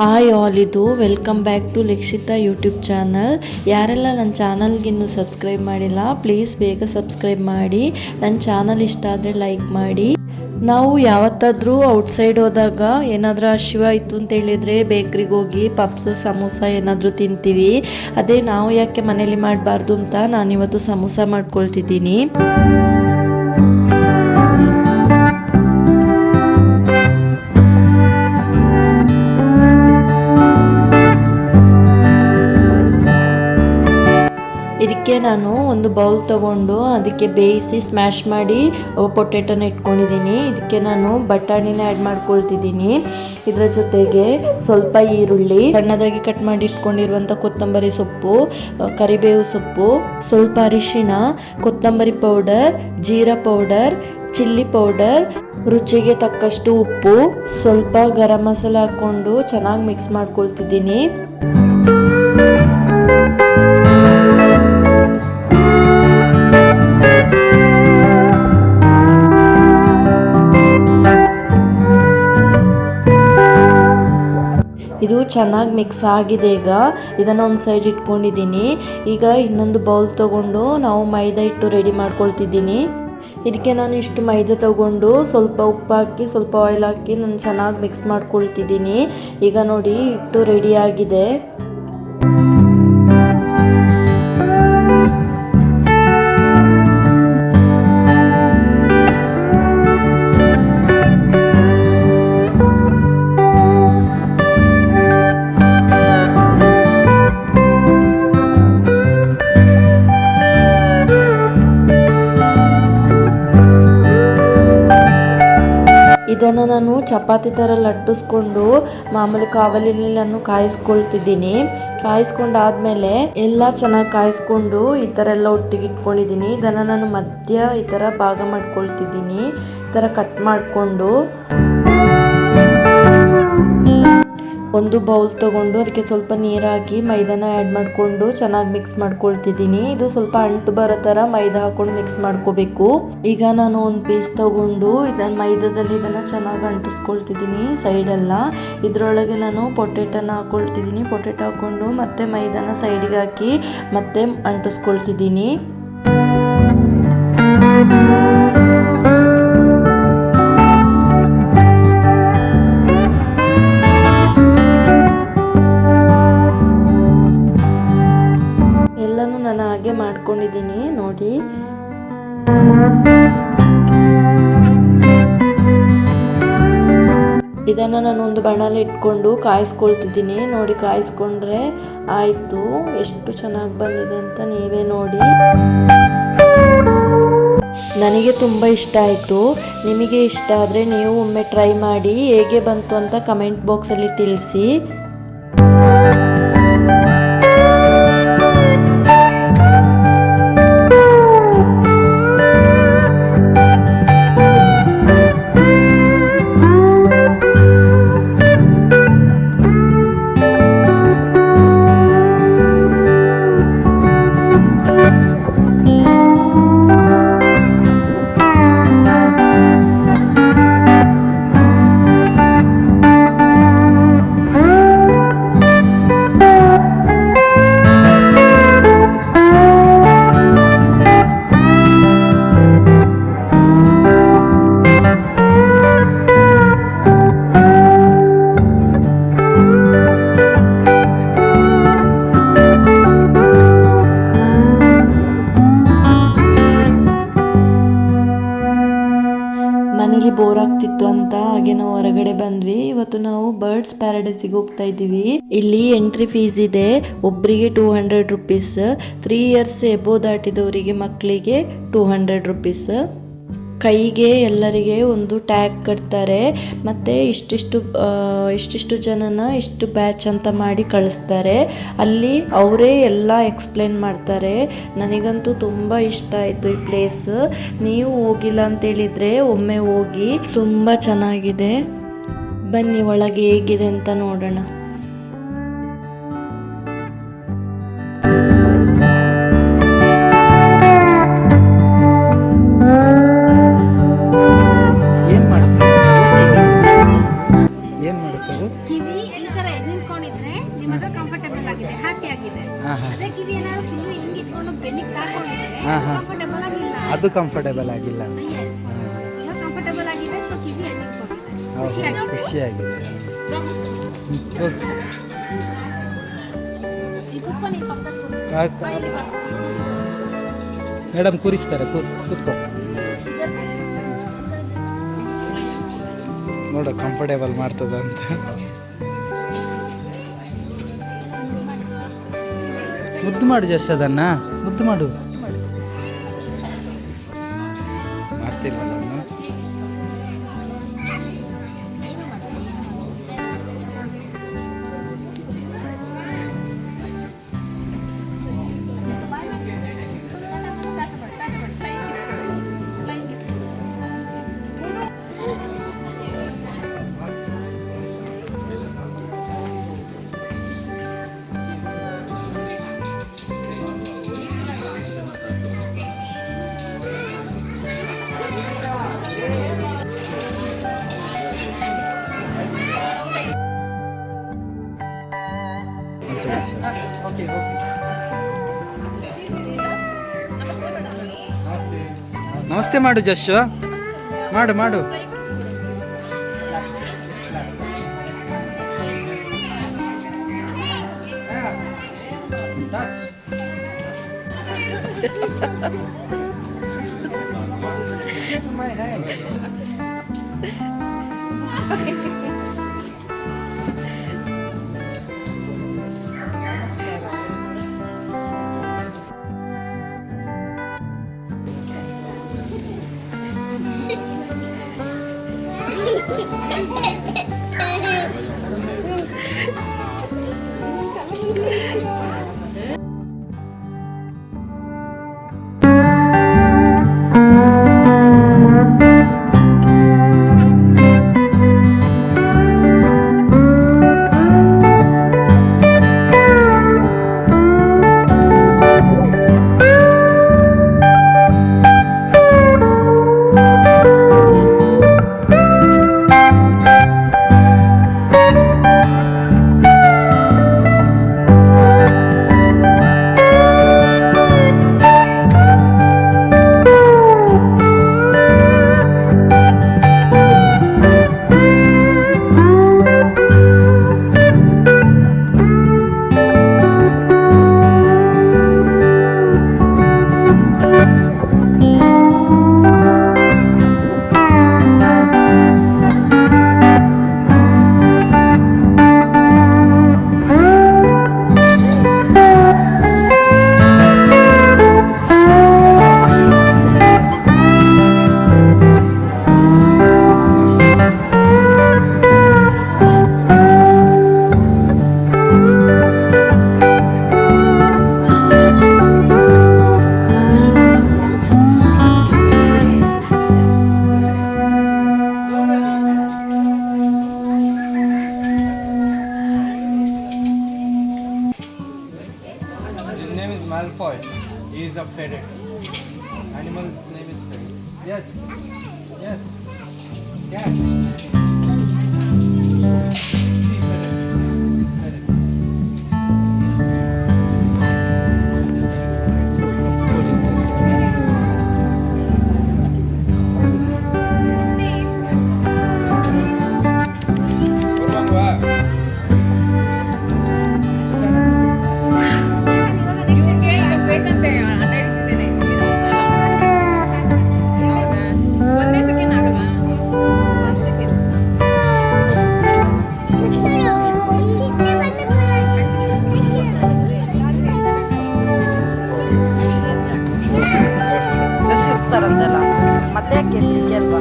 Hi all, ಇದು welcome back to Likshitha YouTube channel. ಯಾರೆಲ್ಲ ನನ್ನ ಚಾನಲ್ಗೆ ಇನ್ನೂ ಸಬ್ಸ್ಕ್ರೈಬ್ ಮಾಡಿಲ್ಲ, ಪ್ಲೀಸ್ ಬೇಗ ಸಬ್ಸ್ಕ್ರೈಬ್ ಮಾಡಿ. ನನ್ನ ಚಾನಲ್ ಇಷ್ಟ ಆದರೆ ಲೈಕ್ ಮಾಡಿ. ನಾವು ಯಾವತ್ತಾದರೂ ಔಟ್ಸೈಡ್ ಹೋದಾಗ ಏನಾದರೂ ಹಸಿವಾಯಿತು ಅಂತ ಹೇಳಿದರೆ ಬೇಕ್ರಿಗೆ ಹೋಗಿ ಪಪ್ಸ್ ಸಮೋಸ ಏನಾದರೂ ತಿಂತೀವಿ. ಅದೇ ನಾವು ಯಾಕೆ ಮನೇಲಿ ಮಾಡಬಾರ್ದು ಅಂತ ನಾನಿವತ್ತು ಸಮೋಸ ಮಾಡ್ಕೊಳ್ತಿದ್ದೀನಿ. ಇದಕ್ಕೆ ನಾನು ಒಂದು ಬೌಲ್ ತಗೊಂಡು ಅದಕ್ಕೆ ಬೇಯಿಸಿ ಸ್ಮ್ಯಾಶ್ ಮಾಡಿ ಪೊಟೆಟೊನ ಇಟ್ಕೊಂಡಿದ್ದೀನಿ. ಇದಕ್ಕೆ ನಾನು ಬಟಾಣಿನ ಆ್ಯಡ್ ಮಾಡ್ಕೊಳ್ತಿದ್ದೀನಿ. ಇದರ ಜೊತೆಗೆ ಸ್ವಲ್ಪ ಈರುಳ್ಳಿ, ಸಣ್ಣದಾಗಿ ಕಟ್ ಮಾಡಿ ಇಟ್ಕೊಂಡಿರುವಂಥ ಕೊತ್ತಂಬರಿ ಸೊಪ್ಪು, ಕರಿಬೇವು ಸೊಪ್ಪು, ಸ್ವಲ್ಪ ಅರಿಶಿಣ, ಕೊತ್ತಂಬರಿ powder, jeera powder, chilli powder, ರುಚಿಗೆ ತಕ್ಕಷ್ಟು ಉಪ್ಪು, ಸ್ವಲ್ಪ ಗರಂ ಮಸಾಲ ಹಾಕ್ಕೊಂಡು ಚೆನ್ನಾಗಿ ಮಿಕ್ಸ್ ಮಾಡ್ಕೊಳ್ತಿದ್ದೀನಿ. ಇದು ಚೆನ್ನಾಗಿ ಮಿಕ್ಸ್ ಆಗಿದೆ. ಈಗ ಇದನ್ನು ಒಂದು ಸೈಡ್ ಇಟ್ಕೊಂಡಿದ್ದೀನಿ. ಈಗ ಇನ್ನೊಂದು ಬೌಲ್ ತಗೊಂಡು ನಾವು ಮೈದಾ ಹಿಟ್ಟು ರೆಡಿ ಮಾಡ್ಕೊಳ್ತಿದ್ದೀನಿ. ಇದಕ್ಕೆ ನಾನು ಇಷ್ಟು ಮೈದಾ ತಗೊಂಡು ಸ್ವಲ್ಪ ಉಪ್ಪು ಹಾಕಿ ಸ್ವಲ್ಪ ಆಯಿಲ್ ಹಾಕಿ ನಾನು ಚೆನ್ನಾಗಿ ಮಿಕ್ಸ್ ಮಾಡ್ಕೊಳ್ತಿದ್ದೀನಿ. ಈಗ ನೋಡಿ ಹಿಟ್ಟು ರೆಡಿ ಆಗಿದೆ. ಇದನ್ನು ನಾನು ಚಪಾತಿ ಥರ ಲಟ್ಟಿಸ್ಕೊಂಡು ಮಾಮೂಲಿ ಕಾವಲಿನಲ್ಲಿ ನಾನು ಕಾಯಿಸ್ಕೊಳ್ತಿದ್ದೀನಿ. ಕಾಯಿಸ್ಕೊಂಡಾದ್ಮೇಲೆ ಎಲ್ಲ ಚೆನ್ನಾಗಿ ಕಾಯಿಸ್ಕೊಂಡು ಈ ಥರ ಎಲ್ಲ ಒಟ್ಟಿಗೆ ಇಟ್ಕೊಂಡಿದ್ದೀನಿ. ಇದನ್ನು ನಾನು ಮಧ್ಯ ಈ ಥರ ಭಾಗ ಮಾಡ್ಕೊಳ್ತಿದ್ದೀನಿ. ಈ ಥರ ಕಟ್ ಮಾಡಿಕೊಂಡು ಒಂದು ಬೌಲ್ ತಗೊಂಡು ಅದಕ್ಕೆ ಸ್ವಲ್ಪ ನೀರಾಗಿ ಮೈದಾನ ಆ್ಯಡ್ ಮಾಡಿಕೊಂಡು ಚೆನ್ನಾಗಿ ಮಿಕ್ಸ್ ಮಾಡ್ಕೊಳ್ತಿದ್ದೀನಿ. ಇದು ಸ್ವಲ್ಪ ಅಂಟು ಬರೋ ಥರ ಮೈದಾ ಹಾಕೊಂಡು ಮಿಕ್ಸ್ ಮಾಡ್ಕೋಬೇಕು. ಈಗ ನಾನು ಒಂದು ಪೀಸ್ ತಗೊಂಡು ಇದನ್ನು ಮೈದಾದಲ್ಲಿ ಇದನ್ನು ಚೆನ್ನಾಗಿ ಅಂಟಿಸ್ಕೊಳ್ತಿದ್ದೀನಿ ಸೈಡೆಲ್ಲ. ಇದರೊಳಗೆ ನಾನು ಪೊಟೆಟೊನ ಹಾಕ್ಕೊಳ್ತಿದ್ದೀನಿ. ಪೊಟೆಟೊ ಹಾಕ್ಕೊಂಡು ಮತ್ತೆ ಮೈದಾನ ಸೈಡಿಗೆ ಹಾಕಿ ಮತ್ತೆ ಅಂಟಿಸ್ಕೊಳ್ತಿದ್ದೀನಿ. ಎಲ್ಲನೂ ನಾನು ಹಾಗೆ ಮಾಡ್ಕೊಂಡಿದ್ದೀನಿ ನೋಡಿ. ಇದನ್ನು ನಾನು ಒಂದು ಬಣಲೆ ಇಟ್ಕೊಂಡು ಕಾಯಿಸ್ಕೊಳ್ತಿದ್ದೀನಿ. ನೋಡಿ ಕಾಯಿಸ್ಕೊಂಡ್ರೆ ಆಯಿತು. ಎಷ್ಟು ಚೆನ್ನಾಗಿ ಬಂದಿದೆ ಅಂತ ನೀವೇ ನೋಡಿ. ನನಗೆ ತುಂಬ ಇಷ್ಟ ಆಯಿತು. ನಿಮಗೆ ಇಷ್ಟ ಆದರೆ ನೀವು ಒಮ್ಮೆ ಟ್ರೈ ಮಾಡಿ. ಹೇಗೆ ಬಂತು ಅಂತ ಕಮೆಂಟ್ ಬಾಕ್ಸಲ್ಲಿ ತಿಳಿಸಿ. ಮನೇಲಿ ಬೋರ್ ಆಗ್ತಿತ್ತು ಅಂತ ಹಾಗೆ ನಾವು ಹೊರಗಡೆ ಬಂದ್ವಿ. ಇವತ್ತು ನಾವು ಬರ್ಡ್ಸ್ ಪ್ಯಾರಡೈಸಿಗೆ ಹೋಗ್ತಾ ಇದ್ದೀವಿ. ಇಲ್ಲಿ ಎಂಟ್ರಿ ಫೀಸ್ ಇದೆ. ಒಬ್ಬರಿಗೆ 200 ರುಪೀಸ್. 3 ಇಯರ್ಸ್ ಎಬೋ ದಾಟಿದವರಿಗೆ ಮಕ್ಕಳಿಗೆ 200 ರುಪೀಸ್. ಕೈಗೆ ಎಲ್ಲರಿಗೆ ಒಂದು ಟ್ಯಾಗ್ ಕಟ್ತಾರೆ. ಮತ್ತು ಇಷ್ಟಿಷ್ಟು ಜನನ ಇಷ್ಟು ಬ್ಯಾಚ್ ಅಂತ ಮಾಡಿ ಕಳಿಸ್ತಾರೆ. ಅಲ್ಲಿ ಅವರೇ ಎಲ್ಲ ಎಕ್ಸ್ಪ್ಲೇನ್ ಮಾಡ್ತಾರೆ. ನನಗಂತೂ ತುಂಬ ಇಷ್ಟ ಆಯಿತು ಈ ಪ್ಲೇಸ್. ನೀವು ಹೋಗಿಲ್ಲ ಅಂತೇಳಿದರೆ ಒಮ್ಮೆ ಹೋಗಿ, ತುಂಬ ಚೆನ್ನಾಗಿದೆ. ಬನ್ನಿ ಒಳಗೆ ಹೇಗಿದೆ ಅಂತ ನೋಡೋಣ. ಕಿವಿ ಈ ಥರ ಅದೇ ಕಿವಿ ಏನಾದ್ರು ಫುಲ್ ಹಿಂಗೆ ಇಟ್ಕೊಂಡು ಬೆನ್ನಿಗೆ ತಾಕೊಂಡಿದ್ರೆ ಕಂಫರ್ಟಬಲ್ ಆಗಿಲ್ಲ. ಅದು ಕಂಫರ್ಟೇಬಲ್ ಆಗಿಲ್ಲ. ಎಸ್, ಈಗ ಕಂಫರ್ಟಬಲ್ ಆಗಿದೆ. ಸೊ ಕಿವಿ ಅಲ್ಲಿ ಇಟ್ಕೊಂಡಿದೆ, ಖುಷಿಯಾಗಿದೆ. ಈಗ ಕೂತ್ಕೊಂಡು ಈ ಪಕ್ಕದಲ್ಲಿ ಕೂರಿಸ್ತಾರೆ. ಮೇಡಮ್ ಕೂರಿಸ್ತಾರೆ, ಕೂತ್ಕೊ ನೋಡ ಕಂಫರ್ಟೇಬಲ್ ಮಾಡ್ತದ ಅಂತ. ಮುದ್ದು ಮಾಡು ಜಸ್ಟ್, ಅದನ್ನ ಮುದ್ದು ಮಾಡು. ಮಾಡ್ತೀನಿ ನಮಸ್ತೆ ಮಾಡು ಜಶ್, ಮಾಡು ಮಾಡು. Malfoy. He is a ferret. Animal's name is ferret. Yes. Yes. Cat. See, ferret. Ferret. ಮತ್ತೆ ಯಾಕೆ ಅಲ್ವಾ?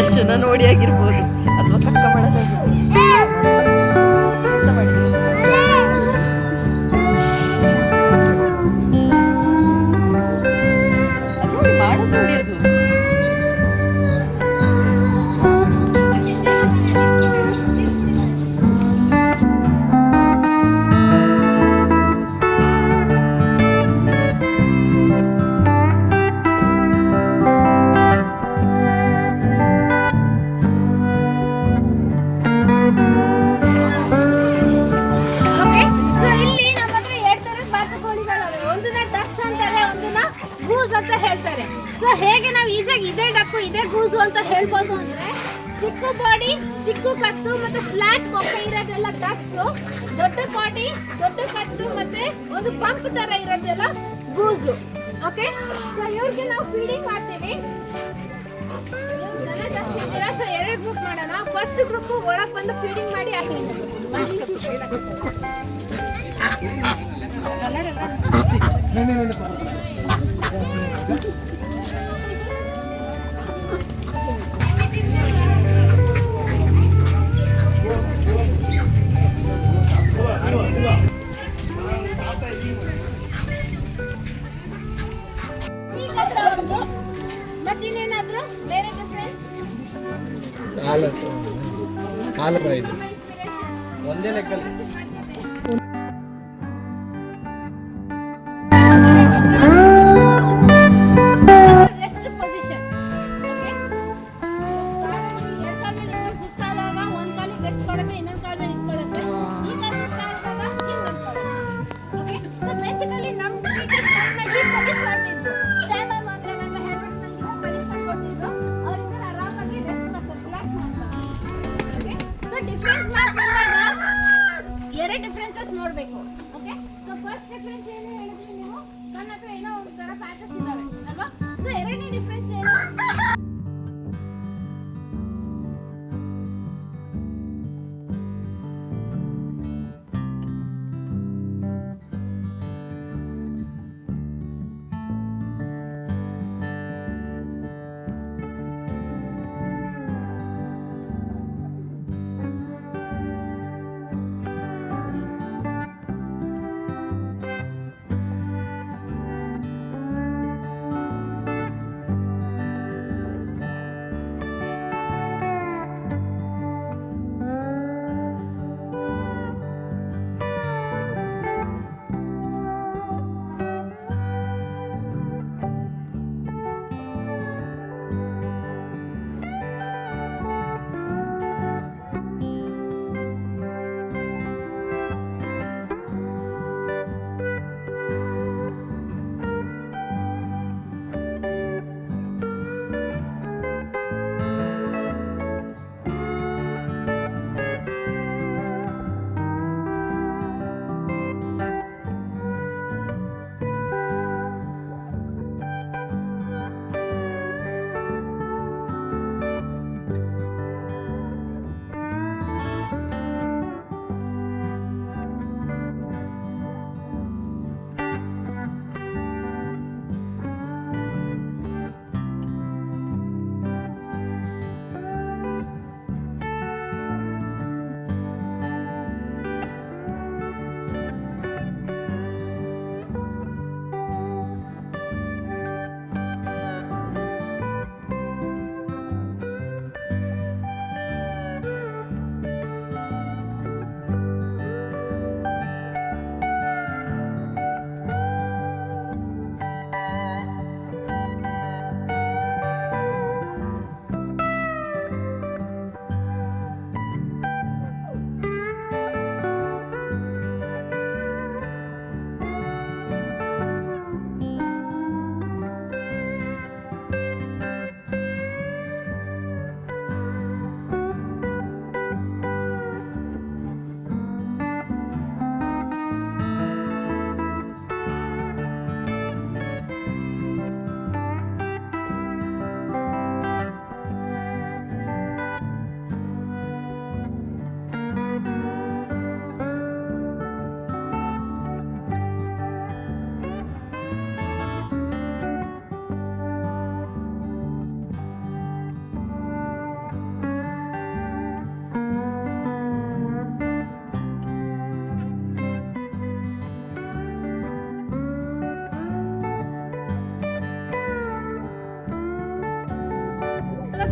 ಜಶ್ನ ನೋಡಿ ಆಗಿರ್ಬೋದು ಅಥವಾ ಕಕ್ಕ ಮಾಡೋದಾಗಿರ್ಬೋದು. ಎಂತ ಮಾಡಿದ್ರು? ಅದು ನೋಡಿ ಮಾಡೋದು ನೋಡಿ ಅದು. ಓಕೆ, ಸೊ ಇಲ್ಲಿ ನಮ್ಮ ಹತ್ರ ಎರಡು ಥರದ ಬಾತುಕೋಳಿಗಳಿವೆ. ಒಂದನ್ನ ಡಕ್ಸ್ ಅಂತಾರೆ, ಒಂದನ್ನ ಗೂಸ್ ಅಂತ ಹೇಳ್ತಾರೆ. ಸೊ ಹೇಗೆ ನಾವು ಈಸಿಯಾಗಿ ಇದೇ ಡಕ್ಕು ಇದೇ ಗೂಸು ಅಂತ ಹೇಳ್ಬೋದು ಅಂದ್ರೆ, ಚಿಕ್ಕ ಬಾಡಿ, ಚಿಕ್ಕ ಕತ್ತು ಮತ್ತೆ ಫ್ಲಾಟ್ ಮೊಕ್ಕ ಇರೋದೆಲ್ಲ ಡಕ್ಸು, ದೊಡ್ಡ ಬಾಡಿ, ದೊಡ್ಡ ಕತ್ತು ಮತ್ತೆ ಒಂದು ಪಂಪ್ ತರ ಇರೋದೆಲ್ಲ ಗೂಸು. ಓಕೆ, ಸೊ ಇವ್ರಿಗೆ ನಾವು ಫೀಡಿಂಗ್ ಮಾಡ್ತೀವಿ. ಜನ ಜಾಸ್ತಿ ಇದ್ದೀರಾ, ಸೊ ಎರಡು ಗ್ರೂಪ್ ಮಾಡೋಣ. ಫಸ್ಟ್ ಗ್ರೂಪ್ ಒಳಗೆ ಬಂದು ಫೀಡಿಂಗ್ ಮಾಡಿ ಮತ್ತಿನ್ನೇನಾದ್ರು ಬೇರೆ ಡಿಫ್ರೆನ್ಸ್? ಕಾಲ ಇದು ಒಂದೇ ಲೆಕ್ಕಲ್ಲಿ ರೆಸ್ಟ್ ಪೊಸಿಷನ್. ಎರಡು ಕಾಲ ಮೇಲೆ ಇಟ್ಕೊಂಡು ಸುಸ್ತಾದಾಗ ಒಂದ್ ಕಾಲಿಗೆ ರೆಸ್ಟ್ ಕೊಡುತ್ತೆ, ಇನ್ನೊಂದು ಕಾಲ ಮೇಲೆ ಇಟ್ಕೊಳ್ಳುತ್ತೆ. ಈ ಕಾಲ ಸುಸ್ತಾದಾಗ ಹಿಂಗೆ ಅನ್ಕೊಳ್ಳುತ್ತೆ. ಓಕೆ, ಸೊ ಬೇಸಿಕಲಿ ನಮ್ಮ ಪನಿಷ್ ಮಾಡ್ತಿದ್ರು. ಸ್ಟ್ಯಾಂಡ್ ಆನ್ ಮಾತ್ರ ಅಂತ ಹೇಳ್ಬಿಟ್ಟು ನಮ್ಗೆ ಪನಿಷ್ಮೆಂಟ್ ಕೊಡ್ತಿದ್ರು. ಅವರಿಂದ ಆರಾಮಾಗಿ ರೆಸ್ಟ್ ಮಾಡ್ತಾರೆ, ರಿಲ್ಯಾಕ್ಸ್ ಮಾಡ್ತಾರೆ. ಓಕೆ, ಸೊ ಡಿಫ್ರೆನ್ಸ್ ಮಾಡ್ಕೊಂಡಾಗ ಎರಡು ಡಿಫ್ರೆನ್ಸಸ್ ನೋಡಬೇಕು. ಓಕೆ, ಸೊ ಫಸ್ಟ್ ಡಿಫ್ರೆನ್ಸ್ ಏನು ಹೇಳಿದ್ರಿ ನೀವು? ನನ್ನ ಹತ್ರ ಏನೋ ಒಂದು ಥರ ಪ್ಯಾಚಸ್ ಇದ್ದಾವೆ ಅಲ್ವಾ? ಸೊ ಎರಡನೇ ಡಿಫ್ರೆನ್ಸ್ ಏನು?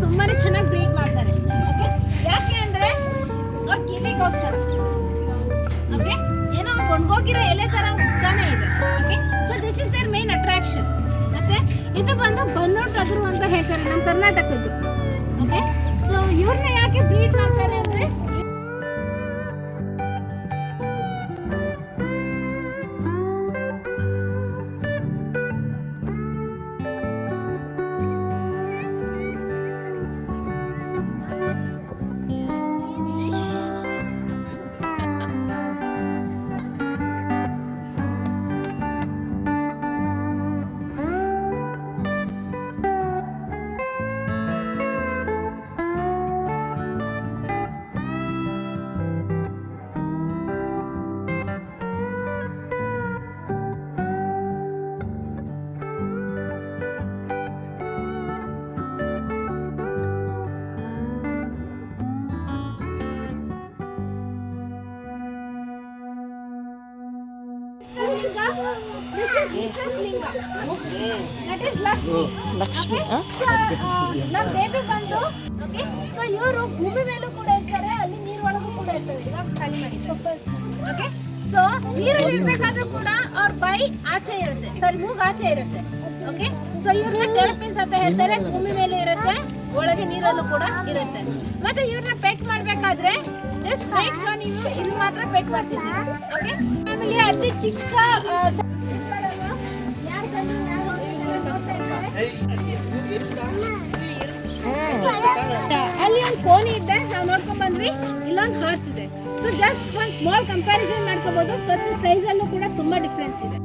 ತುಂಬಾನೇ ಚೆನ್ನಾಗಿ ಬ್ರೀಡ್ ಮಾಡ್ತಾರೆ. ಓಕೆ, ಯಾಕೆ ಅಂದ್ರೆ ಅವ್ರ ಕಿವಿಗೋಸ್ಕರ. ಓಕೆ, ಏನೋ ಒಣಗೋಗಿರೋ ಎಲೆ ತರ ಉದ್ದಾನೆ ಇದೆ. Okay, so this is there main attraction. ಮತ್ತೆ ಇದು ಬಂದು ಬನ್ನೂರು ಟಗರು ಅಂತ ಹೇಳ್ತಾರೆ, ನಮ್ಮ ಕರ್ನಾಟಕದ್ದು. ಓಕೆ, ಸೊ ಇವ್ರನ್ನ ಯಾಕೆ ಬ್ರೀಡ್ ಮಾಡ್ತಾರೆ ಅಂದ್ರೆ Linga, this is Mrs. Linga. That is Lakshmi. Okay? So, ನಮ್ಮ ಬೇಬಿ ಬಂದು ಓಕೆ, ಸೊ ಇವರು ಭೂಮಿ ಮೇಲೂ ಕೂಡ ಇರ್ತಾರೆ, ಅಲ್ಲಿ ನೀರೊಳಗೂ ಕೂಡ ಇರ್ತಾರೆ. ಇವಾಗ ಖಾಲಿ ಮಾಡಿದ್ದಾರೆ. ಓಕೆ, ಸೊ ನೀರಲ್ಲಿ ಇರ್ಬೇಕಾದ್ರೂ ಕೂಡ ಅವ್ರ ಬೈ ಆಚೆ ಇರುತ್ತೆ, ಸಾರಿ ಮೂಗ್ ಆಚೆ ಇರುತ್ತೆ. ಓಕೆ, ಸೊ ಇವ್ರನ್ನ ಟೆರಪಿನ್ಸ್ ಅಂತ ಹೇಳ್ತಾರೆ. ಭೂಮಿ ಮೇಲೆ ಇರುತ್ತೆ, ಒಳಗೆ ನೀರಲ್ಲೂ ಕೂಡ ಇರುತ್ತೆ. ಮತ್ತೆ ಇವ್ರನ್ನ ಪೆಟ್ ಮಾಡ್ಬೇಕಾದ್ರೆ ಜಸ್ಟ್ ಮೇಕ್ ಶೋರ್ ನೀವು ಇಲ್ಲಿ ಮಾತ್ರ ಪೆಟ್ ಮಾಡ್ತಿದ್ದೀರಿ. ಓಕೆ, ಆಮೇಲೆ ಅತಿ ಚಿಕ್ಕ ಅಲ್ಲಿ ಒಂದು ಕೋಣಿ ಇದೆ, ನಾವು ನೋಡ್ಕೊಂಡ್ ಬಂದ್ವಿ. ಇಲ್ಲೊಂದು ಹಾರ್ಸ್ ಇದೆ. ಸೊ ಜಸ್ಟ್ ಒಂದು ಸ್ಮಾಲ್ ಕಂಪ್ಯಾರಿಸನ್ ಮಾಡ್ಕೋಬಹುದು. ಫಸ್ಟ್ ಸೈಜ್ ಅಲ್ಲೂ ಕೂಡ ತುಂಬಾ ಡಿಫ್ರೆನ್ಸ್ ಇದೆ.